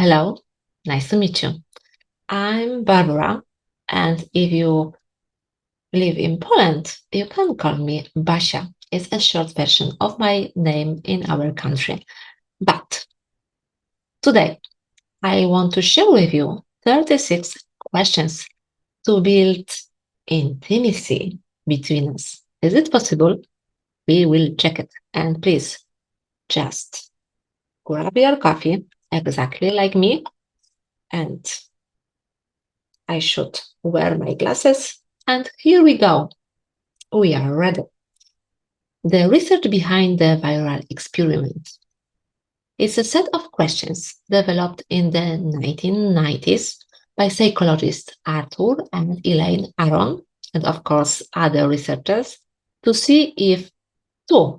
Hello, nice to meet you. I'm Barbara, and if you live in Poland, you can call me Basia. It's a short version of my name in our country. But today, I want to share with you 36 questions to build intimacy between us. Is it possible? We will check it. And please, just grab your coffee, exactly like me, and I should wear my glasses. And here we go. We are ready. The research behind the viral experiment is a set of questions developed in the 1990s by psychologists Arthur and Elaine Aron, and of course other researchers, to see if two,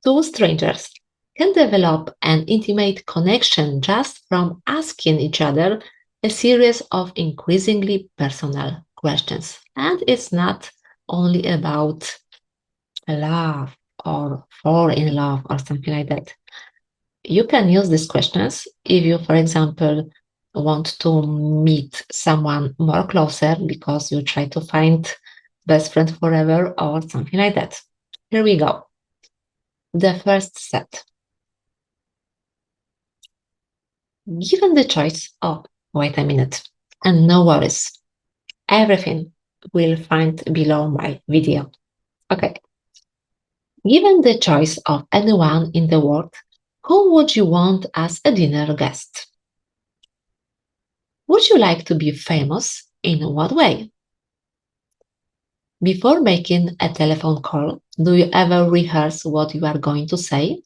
two strangers can develop an intimate connection just from asking each other a series of increasingly personal questions. And it's not only about love or fall in love or something like that. You can use these questions if you, for example, want to meet someone more closer because you try to find best friend forever or something like that. Here we go. The first set. Given the choice, oh, wait a minute, and no worries, everything will find below my video. Okay. Given the choice of anyone in the world, who would you want as a dinner guest? Would you like to be famous? In what way? Before making a telephone call, do you ever rehearse what you are going to say?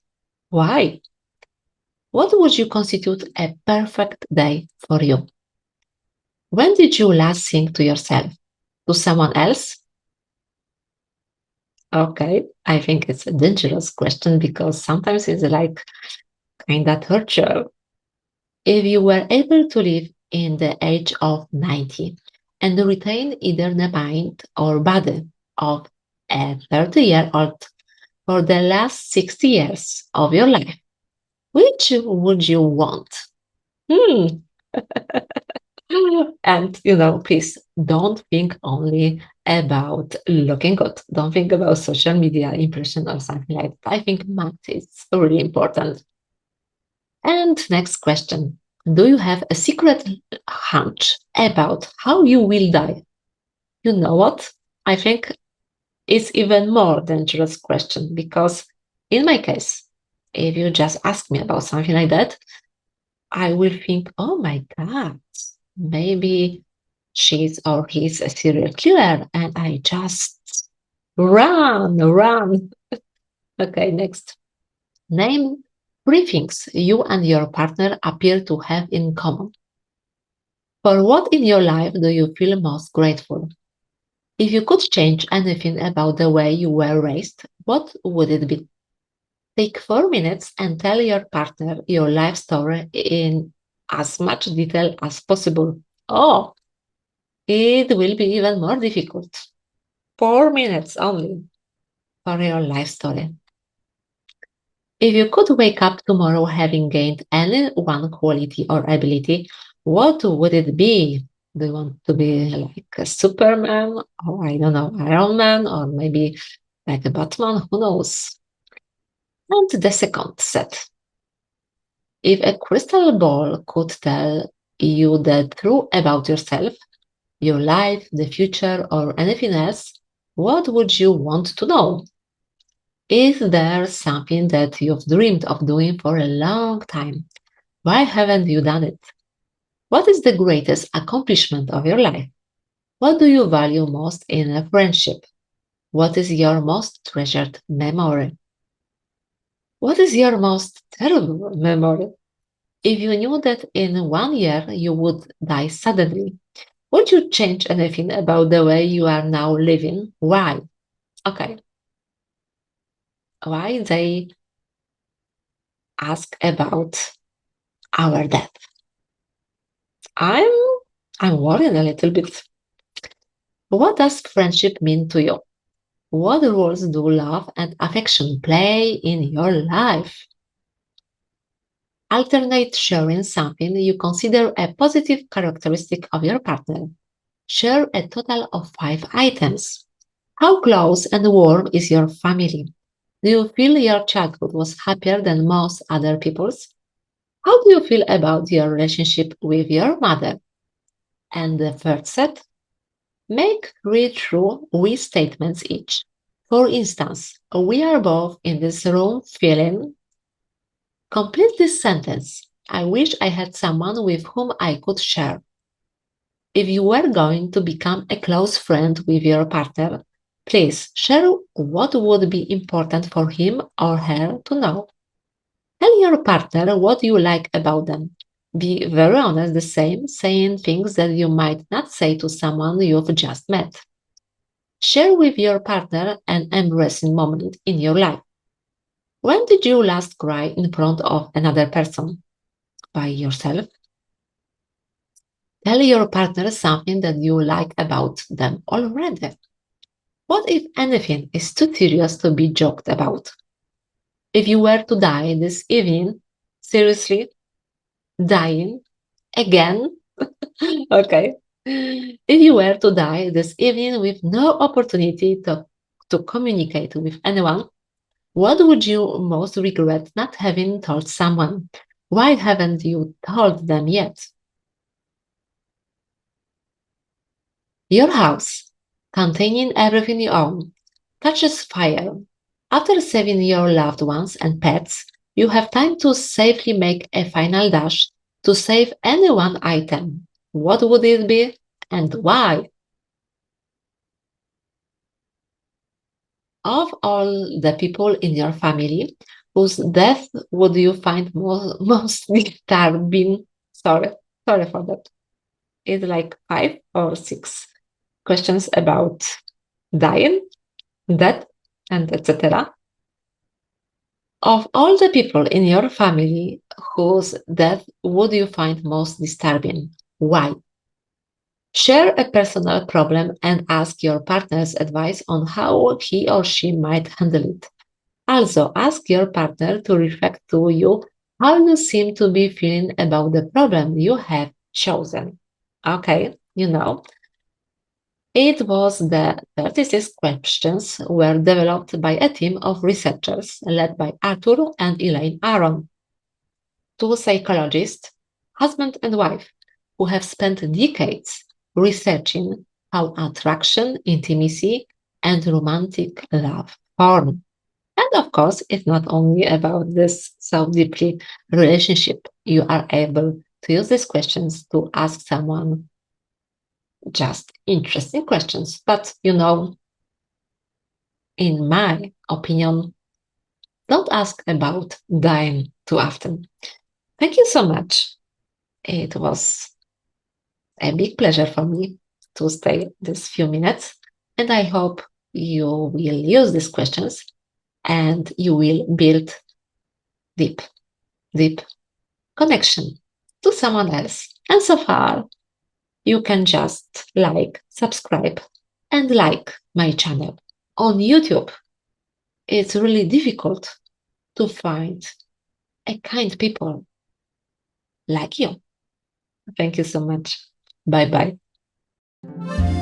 Why? What would you constitute a perfect day for you? When did you last sing to yourself? To someone else? Okay, I think it's a dangerous question because sometimes it's like kind of torture. If you were able to live in the age of 90 and retain either the mind or body of a 30-year-old for the last 60 years of your life, which would you want? Hmm. And, please don't think only about looking good. Don't think about social media impression or something like that. I think math is really important. And next question. Do you have a secret hunch about how you will die? You know what? I think it's even more dangerous question because in my case, if you just ask me about something like that, I will think, oh my God, maybe she's or he's a serial killer and I just run. Okay, next. Name three things you and your partner appear to have in common. For what in your life do you feel most grateful? If you could change anything about the way you were raised, what would it be? Take 4 minutes and tell your partner your life story in as much detail as possible. Oh, it will be even more difficult. 4 minutes only for your life story. If you could wake up tomorrow having gained any one quality or ability, what would it be? Do you want to be like a Superman or I don't know, Iron Man or maybe like a Batman? Who knows? And the second set. If a crystal ball could tell you the truth about yourself, your life, the future, or anything else, what would you want to know? Is there something that you've dreamed of doing for a long time? Why haven't you done it? What is the greatest accomplishment of your life? What do you value most in a friendship? What is your most treasured memory? What is your most terrible memory? If you knew that in 1 year you would die suddenly, would you change anything about the way you are now living? Why? Okay. Why they ask about our death? I'm I'm worried a little bit. What does friendship mean to you? What roles do love and affection play in your life? Alternate sharing something you consider a positive characteristic of your partner. Share a total of 5 items. How close and warm is your family? Do you feel your childhood was happier than most other people's? How do you feel about your relationship with your mother? And the third set, make 3 true we statements each. For instance, we are both in this room feeling. Complete this sentence. I wish I had someone with whom I could share. If you were going to become a close friend with your partner, please share what would be important for him or her to know. Tell your partner what you like about them. Be very honest, the same, saying things that you might not say to someone you've just met. Share with your partner an embarrassing moment in your life. When did you last cry in front of another person? By yourself? Tell your partner something that you like about them already. What, if anything, is too serious to be joked about? If you were to die this evening, seriously, dying again? Okay. If you were to die this evening with no opportunity to communicate with anyone, what would you most regret not having told someone? Why haven't you told them yet? Your house, containing everything you own, catches fire. After saving your loved ones and pets, you have time to safely make a final dash to save any one item. What would it be and why? Of all the people in your family, whose death would you find most disturbing? Sorry, sorry for that. It's like 5 or 6 questions about dying, death, and etc. Of all the people in your family, whose death would you find most disturbing? Why? Share a personal problem and ask your partner's advice on how he or she might handle it. Also, ask your partner to reflect to you how you seem to be feeling about the problem you have chosen. Okay, it was the 36 questions were developed by a team of researchers led by Arthur and Elaine Aron, 2 psychologists, husband and wife, who have spent decades researching how attraction, intimacy, and romantic love form. And of course, it's not only about this so deeply relationship. You are able to use these questions to ask someone just interesting questions. But in my opinion, don't ask about dying too often. Thank you so much. It was a big pleasure for me to stay these few minutes, and I hope you will use these questions and you will build deep, deep connection to someone else. And so far, you can just like, subscribe, and like my channel. On YouTube, it's really difficult to find a kind people like you. Thank you so much. Bye bye.